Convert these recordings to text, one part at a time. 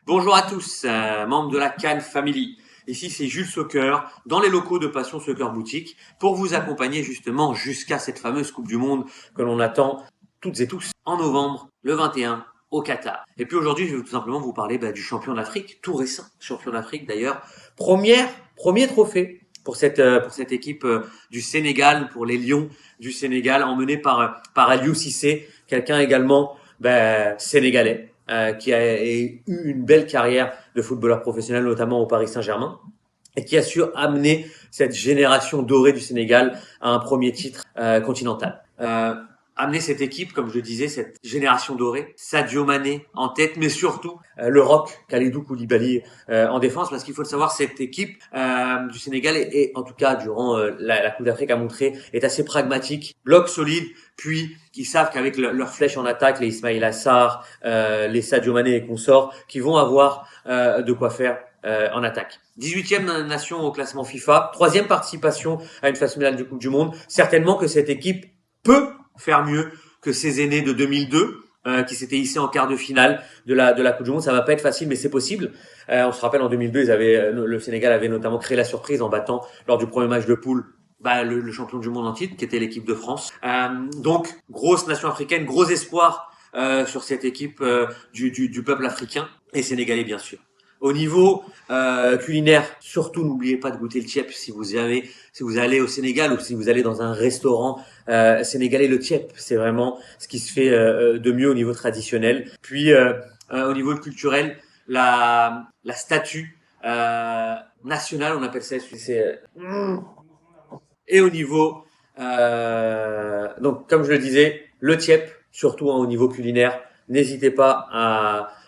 Bonjour à tous, membres de la Cannes Family. Ici, c'est Jules Soccer, dans les locaux de Passion Soccer Boutique, pour vous accompagner justement jusqu'à cette fameuse Coupe du Monde que l'on attend toutes et tous en novembre, le 21, au Qatar. Et puis aujourd'hui, je vais tout simplement vous parler du champion d'Afrique, tout récent champion d'Afrique d'ailleurs. Premier trophée pour cette équipe du Sénégal, pour les Lions du Sénégal, emmené par Aliou Cissé, quelqu'un également sénégalais. Qui a eu une belle carrière de footballeur professionnel, notamment au Paris Saint-Germain, et qui a su amener cette génération dorée du Sénégal à un premier titre continental. Amener cette équipe, comme je le disais, cette génération dorée, Sadio Mané en tête, mais surtout le Roc, Kalidou Koulibaly en défense, parce qu'il faut le savoir, cette équipe du Sénégal, et en tout cas durant la Coupe d'Afrique a montré, est assez pragmatique, bloc solide, puis ils savent qu'avec leurs flèches en attaque, les Ismaïla Sarr, les Sadio Mané et consorts, qui vont avoir de quoi faire en attaque. 18e nation au classement FIFA, 3e participation à une phase finale du Coupe du Monde. Certainement que cette équipe peut faire mieux que ses aînés de 2002 qui s'étaient hissés en quart de finale de la Coupe du Monde. Ça va pas être facile, mais c'est possible. On se rappelle en 2002, le Sénégal avait notamment créé la surprise en battant lors du premier match de poule le champion du monde en titre, qui était l'équipe de France. Donc grosse nation africaine, gros espoir sur cette équipe du peuple africain et sénégalais bien sûr. Au niveau culinaire, surtout n'oubliez pas de goûter le tchèp si vous allez au Sénégal ou si vous allez dans un restaurant sénégalais. Le tchèp, c'est vraiment ce qui se fait de mieux au niveau traditionnel. Puis au niveau culturel, la statue nationale, on appelle ça, et au niveau donc comme je le disais, le tchèp, surtout au niveau culinaire, n'hésitez pas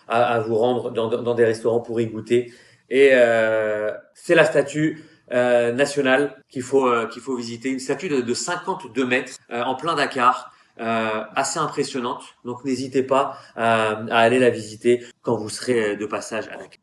à vous rendre dans des restaurants pour y goûter. Et c'est la statue nationale qu'il faut visiter, une statue de 52 mètres en plein Dakar, assez impressionnante. Donc n'hésitez pas à aller la visiter quand vous serez de passage à Dakar.